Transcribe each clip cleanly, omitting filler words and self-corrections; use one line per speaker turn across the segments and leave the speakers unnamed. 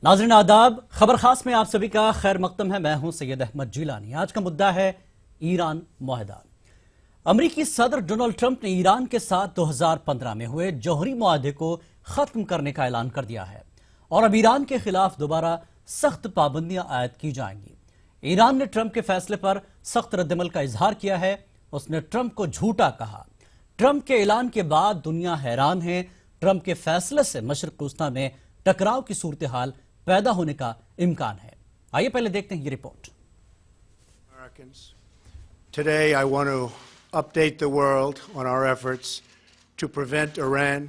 नाज़रीन आदाब, खबर खास में आप सभी का खैर मकदम है। मैं हूं सैयद अहमद जिलानी। आज का मुद्दा है ईरान मुआहदा। अमरीकी सदर डोनाल्ड ट्रंप ने ईरान के साथ 2015 में हुए जौहरी मुआहदे को खत्म करने का ऐलान कर दिया है और अब ईरान के खिलाफ दोबारा सख्त पाबंदियां आयद की जाएंगी। ईरान ने ट्रंप के फैसले पर सख्त रद्दमल का इजहार किया है। उसने ट्रंप को झूठा कहा। ट्रंप के ऐलान के बाद दुनिया हैरान है। ट्रंप के फैसले से मशरिक वस्ता में टकराव की सूरत हाल पैदा होने का इम्कान है। आइए पहले देखते हैं ये report.
Today I want to update the world on our efforts to prevent Iran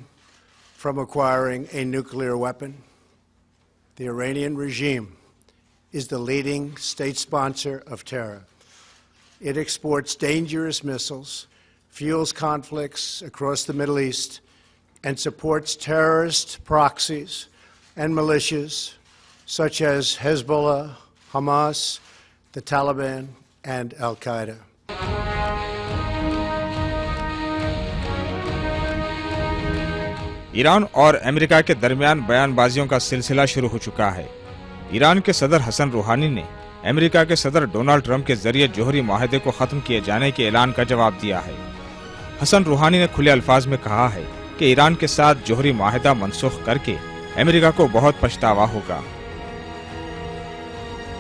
from acquiring a nuclear weapon. The Iranian regime is the leading state sponsor of terror. It exports dangerous missiles, fuels conflicts across the Middle East, and supports terrorist proxies and militias such as Hezbollah, Hamas, the Taliban, and Al-Qaeda.
Iran और America के दरमियान बयानबाजियों का सिलसिला शुरू हो चुका है। Iran के सदर हसन रूहानी ने अमेरिका के सदर डोनाल्ड ट्रंप के जरिए जौहरी मुआहदे को खत्म किए जाने के ऐलान का जवाब दिया है। हसन रूहानी ने खुले अल्फाज में कहा है कि ईरान के साथ जौहरी मुआहदा मनसूख करके अमेरिका को बहुत पछतावा होगा।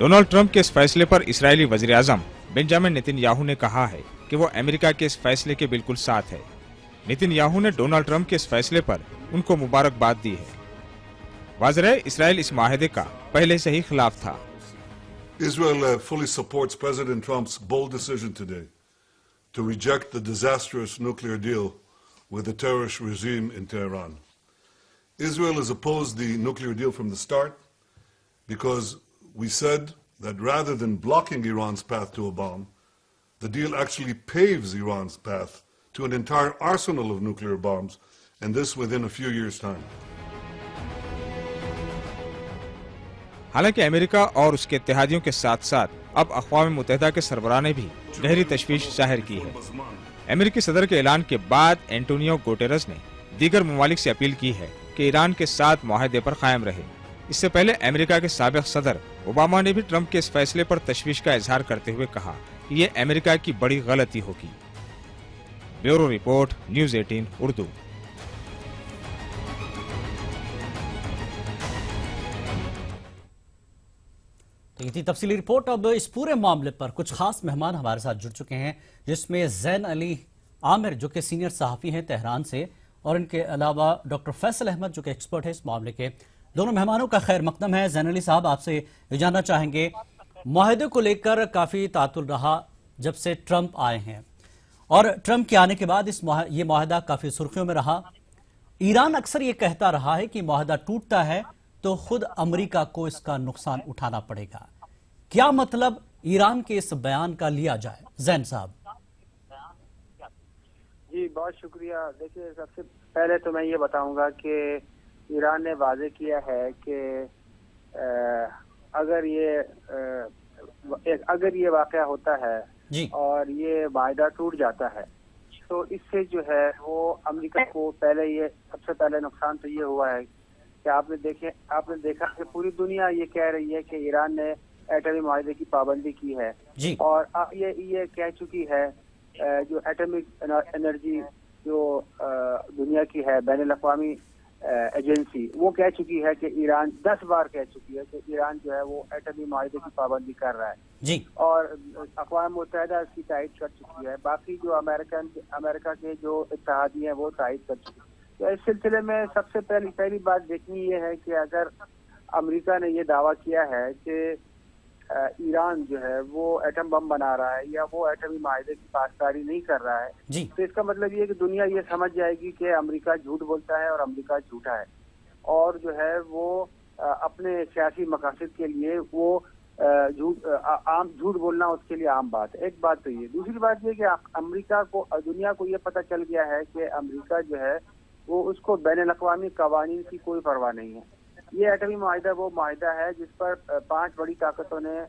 डोनाल्ड ट्रंप के इस फैसले पर इस्राएली वजीर आजम बेंजामिन नेतन्याहू ने कहा है कि वो अमेरिका के इस फैसले के बिल्कुल साथ है। नेतन्याहू ने डोनाल्ड ट्रंप के इस फैसले पर उनको मुबारकबाद दी है। वाज़ेह है, इसराइल इस मुआहदे का पहले से ही खिलाफ था।
Israel fully supports President Trump's bold decision today to reject the disastrous nuclear deal with the terrorist regime in Tehran. Israel has opposed the nuclear deal from the start because we said that rather than blocking Iran's path to a bomb, the deal actually paves Iran's path to an entire arsenal of nuclear bombs, and this within a few years' time.
हालांकि America और उसके इत्तेहादियों के साथ साथ अब अक़वाम मुत्तहिदा के सरबराह ने भी गहरी तशवीश जाहिर की है। अमेरिकी सदर के ऐलान के बाद एंटोनियो गुटेरेस ने दीगर ममालिक से अपील की है कि ईरान के साथ मुआहदे पर कायम रहे। इससे पहले अमेरिका के साबिक़ सदर ओबामा ने भी ट्रंप के इस फैसले पर तशवीश का इजहार करते हुए कहा कि ये अमेरिका की बड़ी गलती होगी। Bureau report, news 18 Urdu.
तो ये थी तफसीली रिपोर्ट। अब इस पूरे मामले पर कुछ खास मेहमान हमारे साथ जुड़ चुके हैं, जिसमें जैन अली आमिर जो कि सीनियर सहाफ़ी हैं तेहरान से, और इनके अलावा डॉक्टर फैसल अहमद जो कि एक्सपर्ट है इस मामले के। दोनों मेहमानों का खैर मकदम है। जैन अली साहब, आपसे ये जानना चाहेंगे, मुआहदे को लेकर काफ़ी तातुल रहा जब से ट्रंप आए हैं, और ट्रंप के आने के बाद ये मुआहदा काफ़ी सुर्खियों में रहा। ईरान अक्सर ये कहता रहा है कि मुआहदा टूटता है तो खुद अमेरिका को इसका नुकसान उठाना पड़ेगा। क्या मतलब ईरान के इस बयान का लिया जाए? जैन साहब
जी, बहुत शुक्रिया। देखिए, सबसे पहले तो मैं ये बताऊंगा कि ईरान ने वाज़ेह किया है कि अगर ये वाक़या होता है
जी,
और ये वायदा टूट जाता है तो इससे जो है वो अमेरिका को सबसे पहले नुकसान तो ये हुआ है कि आपने देखा कि पूरी दुनिया ये कह रही है कि ईरान ने एटमी मुआहदे की पाबंदी की है
जी,
और अब ये कह चुकी है जो एटमिक एनर्जी जो दुनिया की है, बैनुल अक़वामी एजेंसी, वो कह चुकी है कि ईरान 10 बार कह चुकी है कि ईरान जो है वो एटमी मुआहदे की पाबंदी कर रहा है
जी,
और अक़वाम मुत्तहिदा इसकी तायद कर चुकी है। बाकी जो अमेरिका के जो इत्तेहादी हैं वो तायद कर चुके हैं। तो इस सिलसिले में सबसे पहली बात देखनी ये है कि अगर अमेरिका ने ये दावा किया है कि ईरान जो है वो एटम बम बना रहा है या वो एटमी माहदे की पासदारी नहीं कर रहा है, तो इसका मतलब ये है कि दुनिया ये समझ जाएगी कि अमेरिका झूठ बोलता है और अमेरिका झूठा है, और जो है वो अपने सियासी मकासद के लिए वो आम झूठ बोलना उसके लिए आम बात है। एक बात तो ये, दूसरी बात ये कि अमेरिका को, दुनिया को ये पता चल गया है कि अमेरिका जो है वो उसको बैनुल अक़वामी कवानीन की कोई परवाह नहीं है। ये एटमी माहिदा वो माहिदा है जिस पर 5 बड़ी ताकतों ने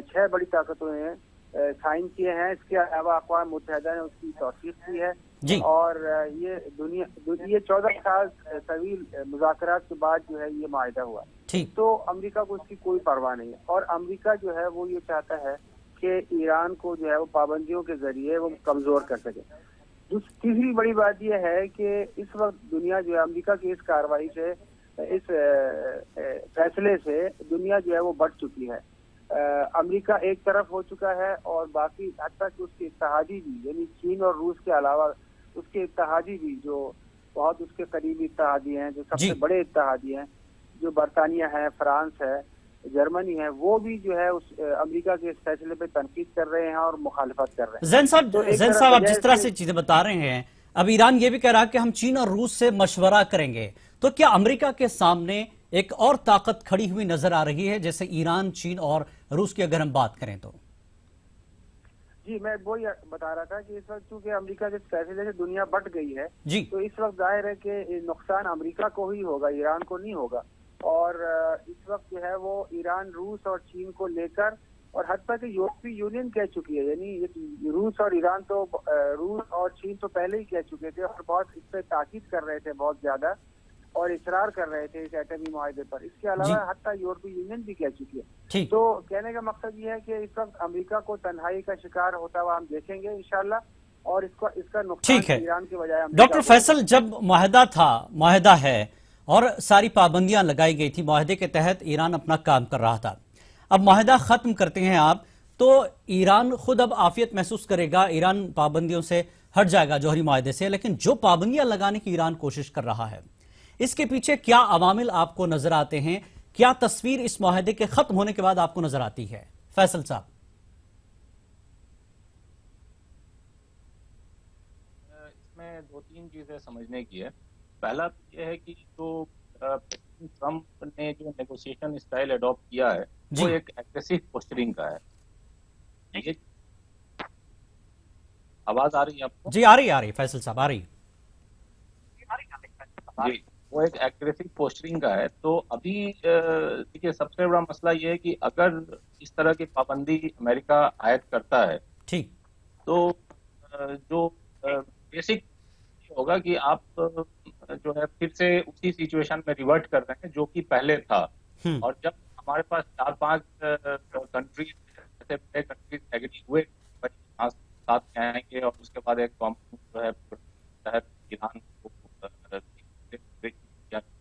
6 बड़ी ताकतों ने साइन किए हैं। इसके अलावा अक़वाम मुत्तहिदा ने उसकी तौसीक़ की है
जी।
और ये 14 साल तवील मुज़ाकरात के बाद जो है ये माहिदा हुआ।
ठीक।
तो अमेरिका को इसकी कोई परवाह नहीं है और अमेरिका जो है वो ये चाहता है कि ईरान को जो है वो पाबंदियों के जरिए वो कमजोर कर सके। तीसरी बड़ी बात यह है कि इस वक्त दुनिया जो है अमेरिका की इस कार्रवाई से, इस फैसले से दुनिया जो है वो बढ़ चुकी है। अमेरिका एक तरफ हो चुका है और बाकी हत्ता कि उसके इत्तेहादी भी, यानी चीन और रूस के अलावा उसके इत्तेहादी भी जो बहुत उसके करीबी इत्तेहादी हैं, जो सबसे बड़े इत्तेहादी हैं, जो बरतानिया है, फ्रांस है, जर्मनी है, वो भी जो है उस अमेरिका के इस फैसले पे तनकीद कर रहे हैं और मुखालफत कर रहे हैं।
जैन साहब आप जिस तरह से चीजें बता रहे हैं, अब ईरान ये भी कह रहा है कि हम चीन और रूस से मशवरा करेंगे, तो क्या अमेरिका के सामने एक और ताकत खड़ी हुई नजर आ रही है, जैसे ईरान, चीन और रूस की अगर हम बात करें तो?
जी, मैं वो बता रहा था कि इस वक्त चूंकि अमेरिका के फैसले से दुनिया बट गई है
जी,
तो इस वक्त जाहिर है कि नुकसान अमेरिका को ही होगा, ईरान को नहीं होगा। और इस वक्त जो है वो ईरान, रूस और चीन को लेकर, और हत्ता कि यूरोपीय यूनियन कह चुकी है, यानी रूस और ईरान तो, रूस और चीन तो पहले ही कह चुके थे और बहुत इस पर ताकीद कर रहे थे बहुत ज्यादा और इसरार कर रहे थे इस एटमी मुआहदे पर। इसके अलावा हत्ता यूरोपीय यूनियन भी कह चुकी है। तो कहने का मकसद ये है कि इस वक्त अमेरिका को तन्हाई का शिकार होता हुआ हम देखेंगे इंशाल्लाह, और इसका नुकसान ईरान के बजाय।
डॉक्टर फैसल, जब मुआहदा है और सारी पाबंदियां लगाई गई थी, मुआहदे के तहत ईरान अपना काम कर रहा था, अब मुआहदा खत्म करते हैं आप, तो ईरान खुद अब आफियत महसूस करेगा, ईरान पाबंदियों से हट जाएगा जौहरी मुआहदे से, लेकिन जो पाबंदियां लगाने की ईरान कोशिश कर रहा है, इसके पीछे क्या अवामिल आपको नजर आते हैं? क्या तस्वीर इस मुआहदे के खत्म होने के बाद आपको नजर आती है, फैसल साहब?
इसमें 2-3 चीजें समझने की है। पहला तो यह है कि जो ट्रंप ने जो नेगोशिएशन स्टाइल अडॉप्ट किया है वो एक एग्रेसिव पोस्चरिंग का है। आवाज आ रही है आपको?
जी, आ रही फैसल साहब, आ रही।
जी, वो एक एग्रेसिव पोस्चरिंग का है। तो अभी देखिए, सबसे बड़ा मसला ये है कि अगर इस तरह की पाबंदी अमेरिका आयद करता है, ठीक, तो जो बेसिक होगा कि आप जो है फिर से उसी सिचुएशन में रिवर्ट कर रहे हैं जो कि पहले था। और जब हमारे पास 4-5 कंट्रीज, ऐसे बड़े कंट्रीज एग्री हुए साथ में आएंगे और उसके बाद एक कॉम्प्रोमाइज जो है तहत ईरान को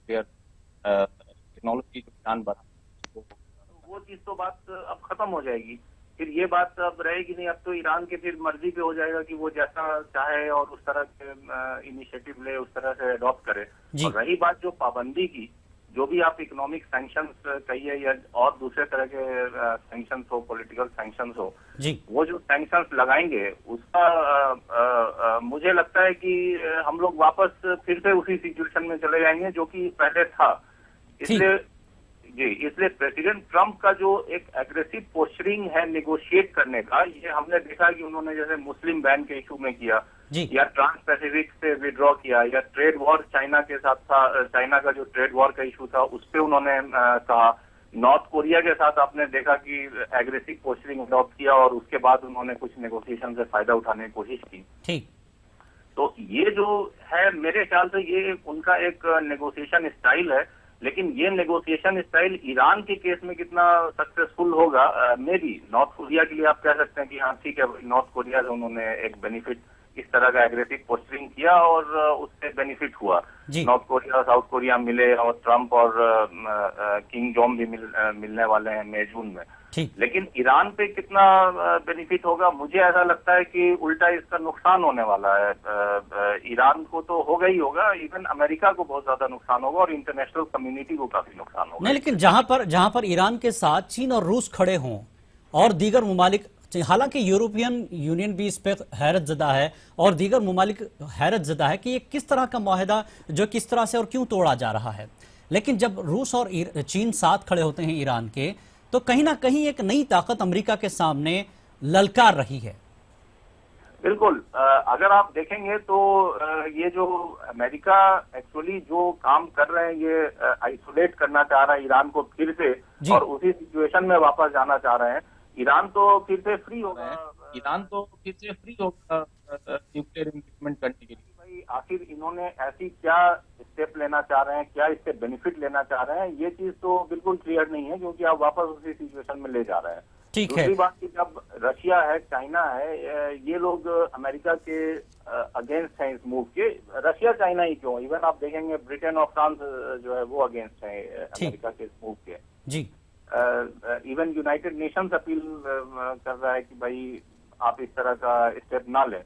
टेक्नोलॉजी जो ईरान बढ़ा, वो चीज तो बात अब खत्म हो जाएगी। फिर ये बात अब रहेगी नहीं, अब तो ईरान के फिर मर्जी पे हो जाएगा कि वो जैसा चाहे और उस तरह के इनिशिएटिव ले, उस तरह से अडॉप्ट करे। और रही बात जो पाबंदी की, जो भी आप इकोनॉमिक सैंक्शंस कहिए या और दूसरे तरह के सैंक्शंस हो, पॉलिटिकल सैंक्शंस हो, वो जो सैंक्शंस लगाएंगे उसका मुझे लगता है कि हम लोग वापस फिर से उसी सिचुएशन में चले जाएंगे जो कि पहले था। इसलिए प्रेसिडेंट ट्रंप का जो एक एग्रेसिव पोस्चरिंग है नेगोशिएट करने का, ये हमने देखा कि उन्होंने जैसे मुस्लिम बैन के इशू में किया, या ट्रांस पैसिफिक से विड्रॉ किया, या ट्रेड वॉर चाइना के साथ था, चाइना का जो ट्रेड वॉर का इशू था उस पर उन्होंने कहा। नॉर्थ कोरिया के साथ आपने देखा कि एग्रेसिव पोस्चरिंग अडॉप्ट किया और उसके बाद उन्होंने कुछ नेगोशिएशन से फायदा उठाने की कोशिश की। ठीक, तो ये जो है मेरे ख्याल से ये उनका एक नेगोशिएशन स्टाइल है। लेकिन ये नेगोशिएशन स्टाइल ईरान के केस में कितना सक्सेसफुल होगा, मे बी नॉर्थ कोरिया के लिए आप कह सकते हैं कि हाँ ठीक है, नॉर्थ कोरिया से उन्होंने एक बेनिफिट, इस तरह का एग्रेसिव पोस्टरिंग किया और उससे बेनिफिट हुआ। नॉर्थ कोरिया, साउथ कोरिया मिले और ट्रंप और किंग जोंग भी मिलने वाले हैं मई जून में। लेकिन ईरान पे कितना बेनिफिट होगा, मुझे ऐसा लगता है कि उल्टा इसका नुकसान होने वाला है। ईरान को तो होगा ही होगा, इवन अमेरिका को बहुत ज्यादा नुकसान होगा और इंटरनेशनल कम्युनिटी को काफी नुकसान होगा।
नहीं, लेकिन जहां पर ईरान के साथ चीन और रूस खड़े हों और दीगर ममालिक, हालांकि यूरोपियन यूनियन भी इस पर हैरत ज़दा है और दीगर ममालिक हैरत ज़दा है कि ये किस तरह का मुआहदा जो किस तरह से और क्यों तोड़ा जा रहा है, लेकिन जब रूस और चीन साथ खड़े होते हैं ईरान के, तो कहीं ना कहीं एक नई ताकत अमेरिका के सामने ललकार रही है।
बिल्कुल, अगर आप देखेंगे तो ये जो अमेरिका एक्चुअली जो काम कर रहे हैं, ये आइसोलेट करना चाह रहा है ईरान को फिर से, और उसी सिचुएशन में वापस जाना चाह रहे हैं। ईरान तो फिर से फ्री होगा, न्यूक्लियर इंप्लीमेंट करने के लिए। भाई आखिर इन्होंने ऐसी क्या स्टेप लेना चाह रहे हैं, क्या इससे बेनिफिट लेना चाह रहे हैं, ये चीज तो बिल्कुल क्लियर नहीं है, क्योंकि आप वापस उसी सिचुएशन में ले जा रहे हैं। दूसरी बात कि जब रशिया है, चाइना है, ये लोग अमेरिका के अगेंस्ट हैं इस मूव के। रशिया चाइना ही क्यों, इवन आप देखेंगे ब्रिटेन और फ्रांस जो है वो अगेंस्ट है अमेरिका के इस मूव के।
जी,
इवन यूनाइटेड नेशंस अपील कर रहा है कि भाई आप इस तरह का स्टेप ना लें,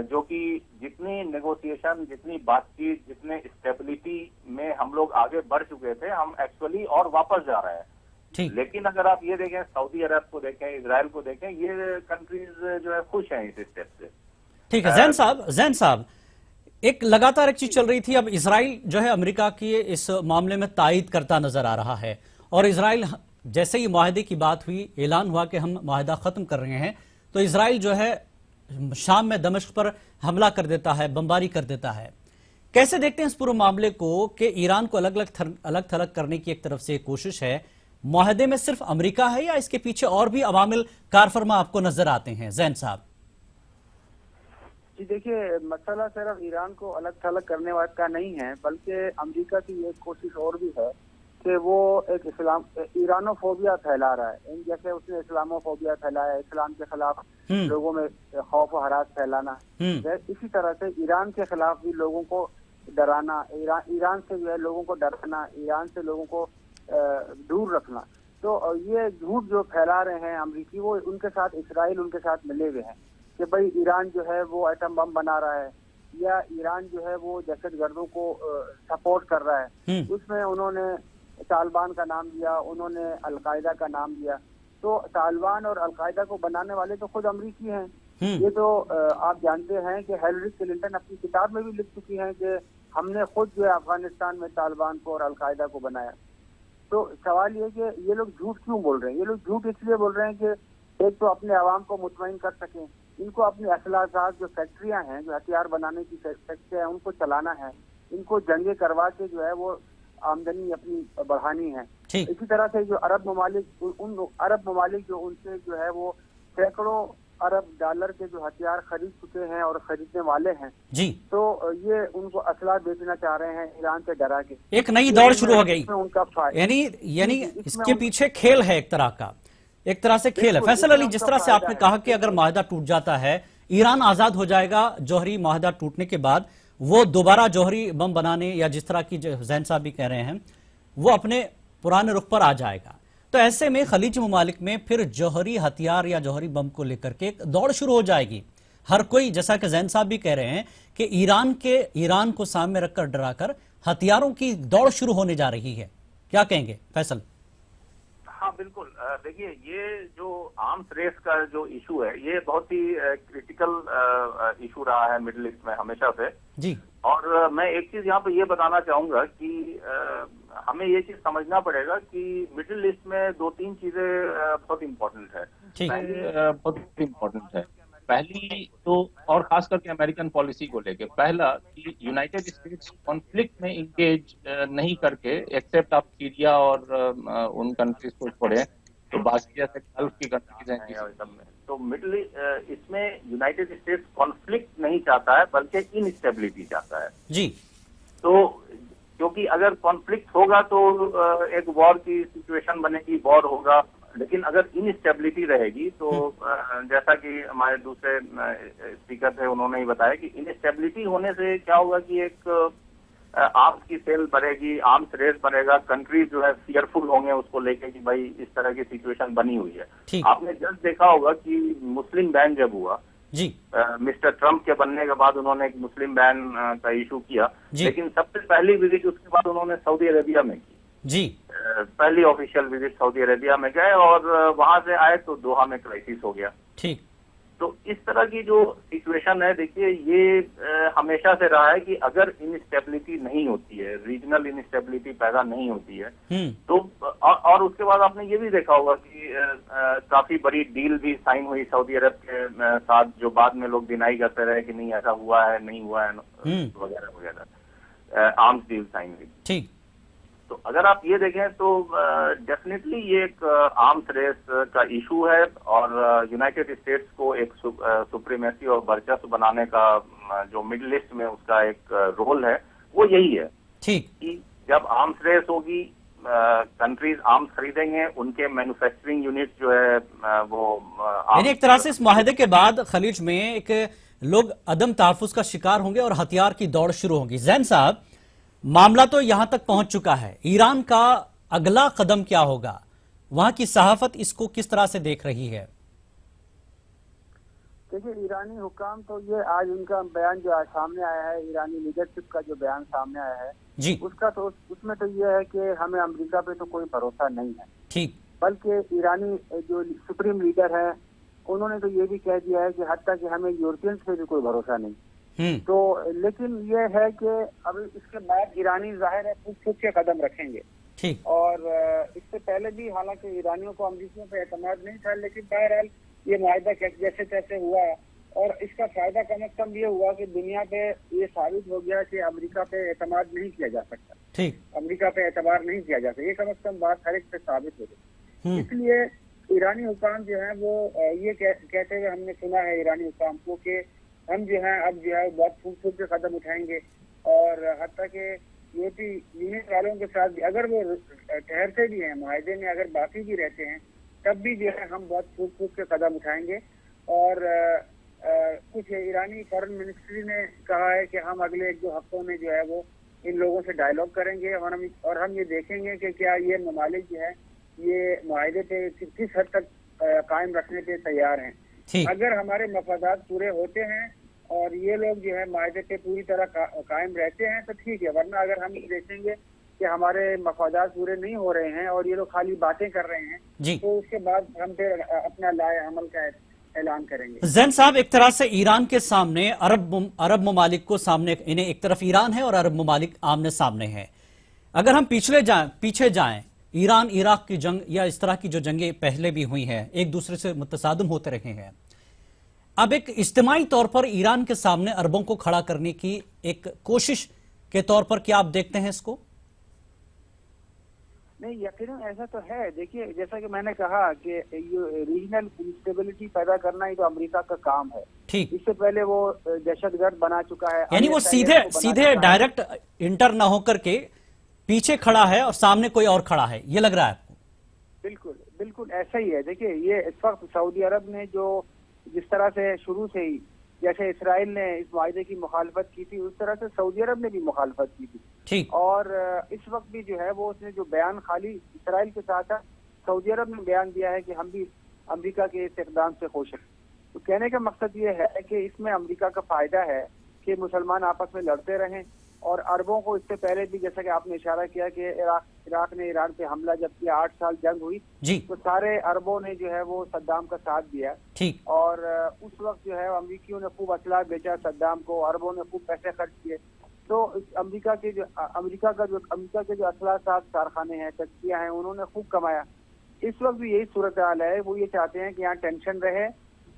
जो कि जितनी नेगोशिएशन, जितनी बातचीत, जितने स्टेबिलिटी में हम लोग आगे बढ़ चुके थे, हम एक्चुअली और वापस जा रहे हैं। लेकिन अगर आप ये देखें, सऊदी अरब को देखें, इजराइल को देखें, ये कंट्रीज जो है खुश हैं इस स्टेप से।
ठीक है जैन साहब, एक लगातार एक चीज चल रही थी, अब इजराइल जो है अमेरिका की इस मामले में तायद करता नजर आ रहा है, और इजराइल जैसे ही मुआहदे की बात हुई, ऐलान हुआ कि हम मुआहदा खत्म कर रहे हैं, तो इजराइल जो है शाम में दमिश्क पर हमला कर देता है, बमबारी कर देता है। कैसे देखते हैं इस पूरे मामले को कि ईरान को अलग थलग करने की एक तरफ से कोशिश है, मुआहदे में सिर्फ अमेरिका है या इसके पीछे और भी अवामिल कारफरमा आपको नजर आते हैं जैन साहब?
जी देखिए, मसला सिर्फ ईरान को अलग थलग करने वाला का नहीं है, बल्कि अमेरिका की एक कोशिश और भी है कि वो एक ईरानोफोबिया फैला रहा है। जैसे उसने इस्लामोफोबिया फैलाया, इस्लाम के खिलाफ लोगों में खौफ और हरास फैलाना, इसी तरह से ईरान के खिलाफ भी लोगों को डराना, ईरान से जो है लोगों को डराना, ईरान से लोगों को दूर रखना। तो ये झूठ जो फैला रहे हैं अमरीकी, वो उनके साथ इसराइल उनके साथ मिले हुए हैं कि भाई ईरान जो है वो एटम बम बना रहा है, या ईरान जो है वो दहशतगर्दों को सपोर्ट कर रहा है। उसमें उन्होंने तालिबान का नाम दिया, उन्होंने अलकायदा का नाम दिया। तो तालिबान और अलकायदा को बनाने वाले तो खुद अमरीकी हैं। ये तो आप जानते हैं कि हिलरी क्लिंटन अपनी किताब में भी लिख चुकी हैं कि हमने खुद जो है अफगानिस्तान में तालिबान को और अलकायदा को बनाया। तो सवाल ये कि ये लोग झूठ क्यों बोल रहे हैं? ये लोग झूठ इसलिए बोल रहे हैं कि एक तो अपने आवाम को मुतमईन कर सकें, इनको अपनी असलाजात जो फैक्ट्रियां हैं, जो हथियार बनाने की फैक्ट्रियां हैं, उनको चलाना है, इनको जंगे करवा के जो है वो आमदनी अपनी बढ़ानी है। इसी तरह से जो अरब ममालिक, उन अरब ममालिक जो उनसे जो है वो सैकड़ों अरब डॉलर के जो हथियार खरीद चुके हैं और खरीदने वाले हैं
जी,
तो ये उनको असला बेचना चाह रहे हैं ईरान से डरा के।
एक नई दौड़ शुरू हो गई,
उनका
यानी इसके पीछे खेल है, एक तरह से खेल है। फैसल अली, जिस तरह से आपने कहा कि अगर माहदा टूट जाता है, ईरान आजाद हो जाएगा, जौहरी माहदा टूटने के बाद वो दोबारा जौहरी बम बनाने, या जिस तरह की जैन साहब भी कह रहे हैं, वो अपने पुराने रुख पर आ जाएगा। तो ऐसे में खलीज ममालिक में फिर जौहरी हथियार या जौहरी बम को लेकर के एक दौड़ शुरू हो जाएगी। हर कोई, जैसा कि जैन साहब भी कह रहे हैं कि ईरान को सामने रखकर डराकर हथियारों की दौड़ शुरू होने जा रही है। क्या कहेंगे फैसल?
हाँ बिल्कुल, देखिए ये जो आर्म्स रेस का जो इशू है, ये बहुत ही क्रिटिकल इशू रहा है मिडिल ईस्ट में हमेशा से
जी।
और मैं एक चीज यहाँ पे ये बताना चाहूंगा कि हमें ये चीज समझना पड़ेगा कि मिडिल ईस्ट में दो तीन चीजें बहुत इम्पोर्टेंट है। पहली तो, और खास करके अमेरिकन पॉलिसी को लेके, पहला कि यूनाइटेड स्टेट्स कॉन्फ्लिक्ट में इंगेज नहीं करके, एक्सेप्ट आप सीरिया और उन कंट्रीज को छोड़े, तो बाकी जैसे गल्फ की कंट्रीज हैं, तो मिडिल इसमें यूनाइटेड स्टेट्स कॉन्फ्लिक्ट नहीं चाहता है, बल्कि इनस्टेबिलिटी चाहता है
जी।
तो क्योंकि अगर कॉन्फ्लिक्ट होगा तो एक वॉर की सिचुएशन बनेगी, वॉर होगा, लेकिन अगर इनस्टेबिलिटी रहेगी तो जैसा कि हमारे दूसरे स्पीकर थे उन्होंने ही बताया कि इनस्टेबिलिटी होने से क्या होगा कि एक आर्म्स की सेल बढ़ेगी, आर्म्स रेस बढ़ेगा, कंट्रीज जो है फियरफुल होंगे उसको लेके कि भाई इस तरह की सिचुएशन बनी हुई है। आपने जस्ट देखा होगा कि मुस्लिम बैन जब हुआ
जी,
मिस्टर ट्रंप के बनने के बाद उन्होंने एक मुस्लिम बैन का इशू किया, लेकिन सबसे पहली विजिट उसके बाद उन्होंने सऊदी अरेबिया में की
जी।
पहली ऑफिशियल विजिट सऊदी अरेबिया में गए और वहां से आए तो दोहा में क्राइसिस हो गया।
ठीक।
तो इस तरह की जो सिचुएशन है, देखिए ये हमेशा से रहा है कि अगर इंस्टेबिलिटी नहीं होती है, रीजनल इंस्टेबिलिटी पैदा नहीं होती है, तो और उसके बाद आपने ये भी देखा होगा कि काफी बड़ी डील भी साइन हुई सऊदी अरब के साथ, जो बाद में लोग डिनाई करते रहे कि नहीं ऐसा हुआ है, नहीं हुआ है वगैरह वगैरह, आर्म्स डील साइन हुई।
ठीक।
तो अगर आप ये देखें तो डेफिनेटली ये एक आर्म्स रेस का इशू है, और यूनाइटेड स्टेट्स को एक सुप्रीमेसी और वर्चस्व बनाने का जो मिडिल ईस्ट में उसका एक रोल है वो यही है।
ठीक।
कि जब आर्म्स रेस होगी, कंट्रीज आर्म्स खरीदेंगे, उनके मैन्युफैक्चरिंग यूनिट जो है वो
यानी एक तरह से इस माहिदे के बाद खलीज में एक लोग अदम तहफ्फुज़ का शिकार होंगे और हथियार की दौड़ शुरू होगी। जैन साहब, मामला तो यहां तक पहुंच चुका है, ईरान का अगला कदम क्या होगा? वहां की सहाफत इसको किस तरह से देख रही है?
देखिए, ईरानी हुकाम तो ये आज उनका बयान जो आज सामने आया है, ईरानी लीडरशिप का जो बयान सामने आया है
जी,
उसका तो उसमें तो ये है कि हमें अमेरिका पे तो कोई भरोसा नहीं है।
ठीक।
बल्कि ईरानी जो सुप्रीम लीडर है उन्होंने तो ये भी कह दिया है कि हत्ता कि हमें यूरोपियंस पे भी कोई भरोसा नहीं। तो लेकिन ये है कि अभी इसके बाद ईरानी जाहिर है कुछ के कदम रखेंगे।
ठीक।
और इससे पहले भी हालांकि ईरानियों को अमरीकियों पे एतमाद नहीं था, लेकिन बहरहाल ये माहिदा जैसे तैसे हुआ, और इसका फायदा कम से कम ये हुआ कि दुनिया पे ये साबित हो गया कि अमेरिका पे एतमाद नहीं किया जा सकता।
ठीक।
अमेरिका पे एतबार नहीं किया जा सकता, ये कम से कम बात हर एक पे साबित हो गई। इसलिए ईरानी हुकाम जो है वो ये कहते हुए हमने सुना है ईरानी हुकाम को कि हम जो है अब जो है बहुत फूक के कदम उठाएंगे, और हत्ता के यूरोपीय यूनियन वालों के साथ भी अगर वो ठहरते भी हैं माहिदे में, अगर बाकी भी रहते हैं, तब भी जो है हम बहुत फूक के कदम उठाएंगे। और कुछ ईरानी फॉरेन मिनिस्ट्री ने कहा है कि हम अगले 1-2 हफ्तों में जो है वो इन लोगों से डायलॉग करेंगे, और हम ये देखेंगे कि क्या ये ममालिक जो है ये माहिदे पे किस हद तक कायम रखने पे तैयार हैं। अगर हमारे मफादात पूरे होते हैं और ये लोग जो है माहिदे पे पूरी तरह कायम रहते हैं तो ठीक है, वरना अगर हम ये देखेंगे कि हमारे मफादात पूरे नहीं हो रहे हैं और ये लोग खाली बातें कर रहे हैं, तो उसके बाद हम फिर अपना लाए अमल का ऐलान करेंगे।
जैन साहब, एक तरह से ईरान के सामने अरब ममालिक को सामने, इन्हें एक तरफ ईरान है और अरब ममालिक आमने सामने है। अगर हम पीछे जाएं, ईरान इराक की जंग या इस तरह की जो जंगें पहले भी हुई हैं, एक दूसरे से मुतसादम होते रहे हैं, अब एक इज्तिमाई तौर पर ईरान के सामने अरबों को खड़ा करने की एक कोशिश के तौर पर क्या आप देखते हैं इसको?
नहीं, यकीनन ऐसा तो है। देखिए, जैसा कि मैंने कहा कि रीजनल इंस्टेबिलिटी पैदा करना ही तो अमेरिका का काम है।
ठीक।
इससे पहले वो दहशतगर्द बना चुका है,
यानी वो सीधे डायरेक्ट इंटर न होकर के पीछे खड़ा है और सामने कोई और खड़ा है, ये लग रहा है आपको?
बिल्कुल बिल्कुल ऐसा ही है। देखिए, ये इस वक्त सऊदी अरब ने जो जिस तरह से शुरू से ही, जैसे इसराइल ने इस वायदे की मुखालफत की थी, उस तरह से सऊदी अरब ने भी मुखालफत की थी।
ठीक।
और इस वक्त भी जो है वो उसने जो बयान खाली इसराइल के साथ है, सऊदी अरब ने बयान दिया है कि हम भी अमेरिका के इस इक़दाम से खुश हैं। तो कहने का मकसद ये है कि इसमें अमेरिका का फायदा है कि मुसलमान आपस में लड़ते रहें, और अरबों को इससे पहले भी जैसा कि आपने इशारा किया कि इराक ने ईरान पे हमला जब किया, 8 साल जंग हुई, तो सारे अरबों ने जो है वो सद्दाम का साथ दिया।
ठीक।
और उस वक्त जो है अमरीकियों ने खूब असला बेचा सद्दाम को, अरबों ने खूब पैसे खर्च किए। तो अमेरिका के जो असला साथ कारखाने हैं, तस्कियां हैं, उन्होंने खूब कमाया। इस वक्त भी यही सूरत हाल है। वो ये चाहते हैं कि यहाँ टेंशन रहे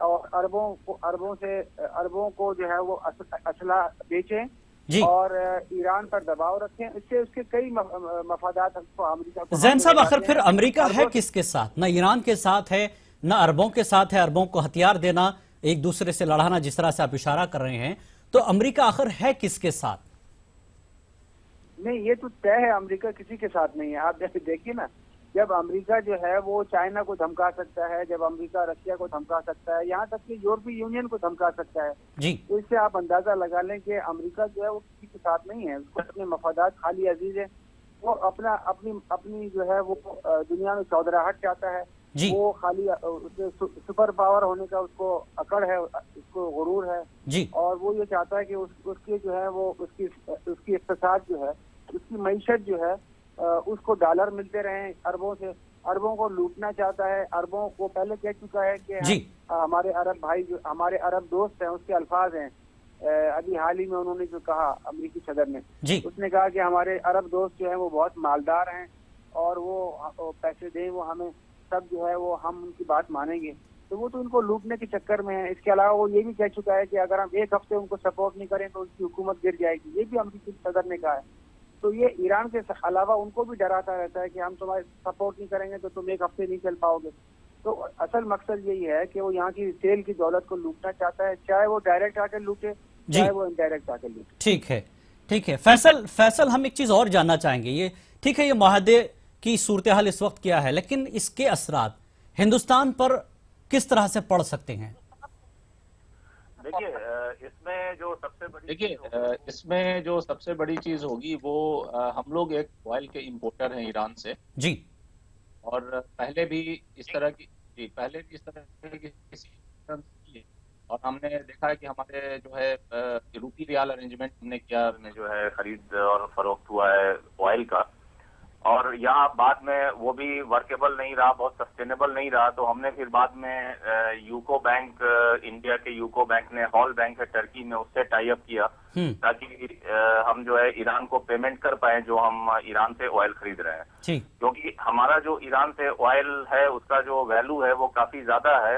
और अरबों को जो है वो असला बेचें और ईरान पर दबाव रखें। इससे उसके कई मफादात अमेरिका को।
जैन साहब, आखिर फिर अमेरिका है किसके साथ? न ईरान के साथ है, न अरबों के साथ है। अरबों को हथियार देना, एक दूसरे से लड़ाना, जिस तरह से आप इशारा कर रहे हैं, तो अमेरिका आखिर है किसके साथ?
नहीं, ये तो तय है, अमेरिका किसी के साथ नहीं है। आप जैसे देखिए ना, जब अमेरिका जो है वो चाइना को धमका सकता है, जब अमेरिका रशिया को धमका सकता है, यहाँ तक कि यूरोपीय यूनियन को धमका सकता है
जी,
तो इससे आप अंदाजा लगा लें कि अमेरिका जो है वो किसी के साथ नहीं है। उसको अपने मफादात खाली अजीज है। वो अपनी जो है वो दुनिया में चौधराहट चाहता है। वो खाली उसके सुपर पावर होने का उसको अकड़ है, उसको गुरूर है
जी।
और वो ये चाहता है कि उसके जो है वो उसकी इक़्तिसाद जो है, उसकी मईशत जो है, उसको डॉलर मिलते रहे अरबों से। अरबों को लूटना चाहता है। अरबों को पहले कह चुका है कि हमारे अरब भाई जो हमारे अरब दोस्त हैं, उसके अल्फाज हैं। अभी हाल ही में उन्होंने जो कहा अमेरिकी सदर ने, उसने कहा कि हमारे अरब दोस्त जो है वो बहुत मालदार हैं और वो पैसे दें वो हमें, सब जो है वो हम उनकी बात मानेंगे। तो वो तो उनको लूटने के चक्कर में है। इसके अलावा वो ये भी कह चुका है कि अगर हम एक हफ्ते उनको सपोर्ट नहीं करें तो उनकी हुकूमत गिर जाएगी। ये भी अमेरिकी सदर ने कहा है। तो ये ईरान के अलावा उनको भी डराता रहता है कि हम तुम्हारे सपोर्ट नहीं करेंगे तो तुम एक हफ्ते नहीं चल पाओगे। तो असल मकसद यही है कि वो यहाँ की तेल की दौलत को लूटना चाहता है, चाहे वो डायरेक्ट आकर लूटे चाहे वो इनडायरेक्ट आकर लूटे।
ठीक है फैसल हम एक चीज और जानना चाहेंगे। ये ठीक है, ये माहदे की सूरत हाल इस वक्त क्या है, लेकिन इसके असरात हिंदुस्तान पर किस तरह से पड़ सकते हैं?
देखिए इसमें जो सबसे बड़ी चीज होगी वो हम लोग एक ऑयल के इंपोर्टर हैं ईरान से
जी,
और पहले भी इस तरह की और हमने देखा है कि हमारे जो है रूपी रियाल अरेंजमेंट हमने किया, जो है खरीद और फरोख्त हुआ है ऑयल का, और यहाँ बाद में वो भी वर्केबल नहीं रहा, बहुत सस्टेनेबल नहीं रहा। तो हमने फिर बाद में यूको बैंक, इंडिया के यूको बैंक ने हॉल बैंक है टर्की में, उससे टाई अप किया ताकि हम जो है ईरान को पेमेंट कर पाए जो हम ईरान से ऑयल खरीद रहे हैं। क्योंकि हमारा जो ईरान से ऑयल है उसका जो वैल्यू है वो काफी ज्यादा है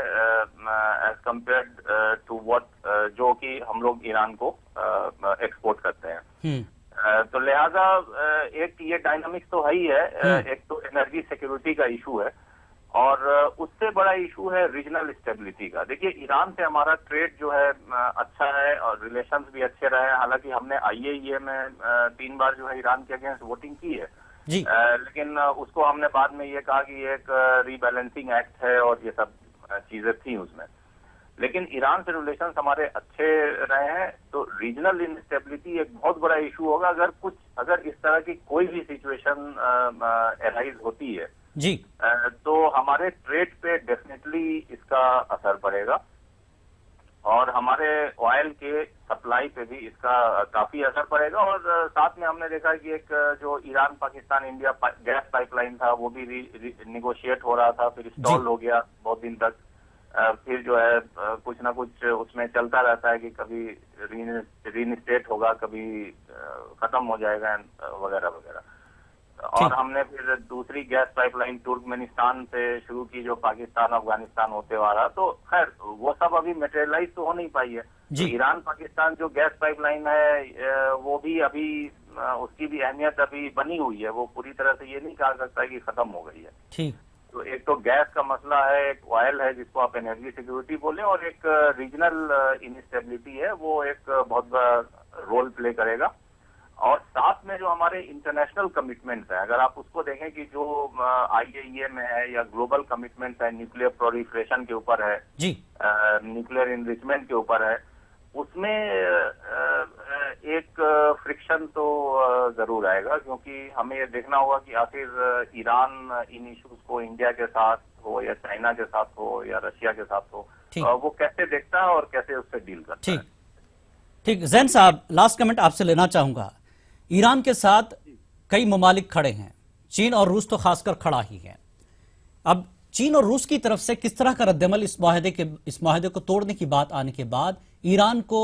एज कम्पेयर्ड टू व्हाट जो कि हम लोग ईरान को एक्सपोर्ट करते हैं। तो लिहाजा एक ये डायनामिक्स तो है ही है। एक तो एनर्जी सिक्योरिटी का इशू है और उससे बड़ा इशू है रीजनल स्टेबिलिटी का। देखिए ईरान से हमारा ट्रेड जो है अच्छा है और रिलेशंस भी अच्छे रहे हैं। हालांकि हमने IAEA में 3 बार जो है ईरान के अगेंस्ट वोटिंग की है, लेकिन उसको हमने बाद में ये कहा कि एक रीबैलेंसिंग एक्ट है और ये सब चीजें थी उसमें। लेकिन ईरान से रिलेशंस हमारे अच्छे रहे हैं। तो रीजनल इंस्टेबिलिटी एक बहुत बड़ा इशू होगा अगर इस तरह की कोई भी सिचुएशन अराइज होती है
जी,
तो हमारे ट्रेड पे डेफिनेटली इसका असर पड़ेगा और हमारे ऑयल के सप्लाई पे भी इसका काफी असर पड़ेगा। और साथ में हमने देखा कि एक जो Iran Pakistan India gas pipeline था वो भी निगोशिएट हो रहा था, फिर स्टॉल हो गया बहुत दिन तक। फिर जो है कुछ ना कुछ उसमें चलता रहता है कि कभी रीइंस्टेट होगा, कभी खत्म हो जाएगा वगैरह वगैरह। और हमने फिर दूसरी गैस पाइपलाइन तुर्कमेनिस्तान से शुरू की जो पाकिस्तान अफगानिस्तान होते आ रहा। तो खैर वो सब अभी मटेरियलाइज तो हो नहीं पाई है। तो ईरान पाकिस्तान जो गैस पाइपलाइन है वो भी अभी उसकी भी अहमियत अभी बनी हुई है, वो पूरी तरह से ये नहीं कहा सकता कि खत्म हो गई है।
ठीक,
तो एक तो गैस का मसला है, एक ऑयल है जिसको आप एनर्जी सिक्योरिटी बोले, और एक रीजनल इनस्टेबिलिटी है, वो एक बहुत बड़ा रोल प्ले करेगा। और साथ में जो हमारे इंटरनेशनल कमिटमेंट्स हैं, अगर आप उसको देखें कि जो IAEA में है या ग्लोबल कमिटमेंट्स है, न्यूक्लियर प्रोलिफरेशन के ऊपर है, न्यूक्लियर इनरिचमेंट के ऊपर है, उसमें एक फ्रिक्शन तो जरूर आएगा। क्योंकि हमें ये देखना होगा कि आखिर ईरान इन इश्यूज को इंडिया के साथ हो या चाइना के साथ हो या रशिया के साथ हो, वो कैसे देखता है और कैसे उससे डील करता है।
ठीक, जैन साहब लास्ट कमेंट आपसे लेना चाहूंगा। ईरान के साथ कई ममालिक खड़े हैं, चीन और रूस तो खासकर खड़ा ही है। अब चीन और रूस की तरफ से किस तरह का रद्दमल इस माहदे को तोड़ने की बात आने के बाद ईरान को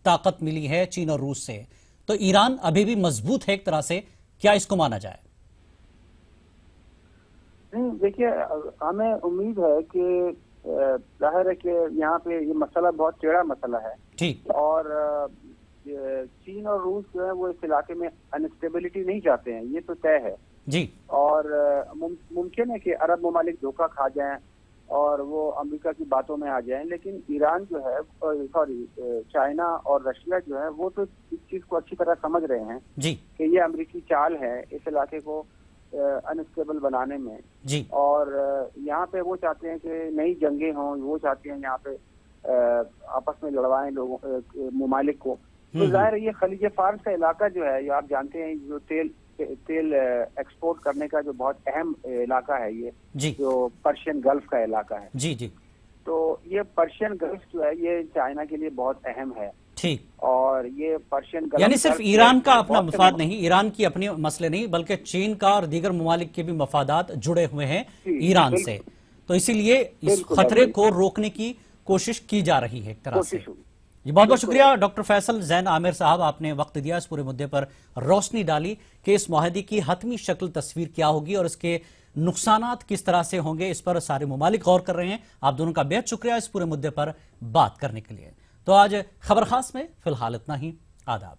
ताकत मिली है चीन और रूस से, तो ईरान अभी भी मजबूत है एक तरह से, क्या इसको माना जाए?
नहीं, देखिए हमें उम्मीद है कि जाहिर है कि यहाँ पे ये मसला बहुत टेढ़ा मसला है।
ठीक,
और चीन और रूस जो है वो इस इलाके में अनस्टेबिलिटी नहीं चाहते हैं, ये तो तय है
जी।
और मुमकिन है कि अरब ममालिक धोखा खा जाएं और वो अमेरिका की बातों में आ जाएं, लेकिन ईरान जो है चाइना और रशिया जो है वो तो इस चीज को अच्छी तरह समझ रहे हैं
जी
कि ये अमेरिकी चाल है इस इलाके को अनस्टेबल बनाने में
जी।
और यहाँ पे वो चाहते हैं कि नई जंगें हों, वो चाहते हैं यहाँ पे आपस में लड़वाएं लोगों ममालिक को। तो जाहिर ये खलीज फारस का इलाका जो है, ये आप जानते हैं जो तेल एक्सपोर्ट करने का जो बहुत अहम इलाका है ये
जी,
जो पर्शियन गल्फ का इलाका है
जी जी।
तो ये पर्शियन गल्फ जो है ये चाइना के लिए बहुत अहम है।
ठीक।
और ये पर्शियन गल्फ
यानी सिर्फ
तक
ईरान का
बहुत
अपना
से
मफाद नहीं, ईरान की अपनी मसले नहीं, बल्कि चीन का और दीगर ममालिक के भी मफादात जुड़े हुए हैं ईरान से, तो इसीलिए इस खतरे को रोकने की कोशिश की जा रही है एक तरह से। जी बहुत बहुत शुक्रिया डॉक्टर फैसल ज़ैन आमिर साहब, आपने वक्त दिया, इस पूरे मुद्दे पर रोशनी डाली कि इस माहदे की हतमी शक्ल तस्वीर क्या होगी और इसके नुकसानात किस तरह से होंगे, इस पर सारे ममालिक गौर कर रहे हैं। आप दोनों का बेहद शुक्रिया इस पूरे मुद्दे पर बात करने के लिए। तो आज खबर खास में फिलहाल इतना ही। आदाब।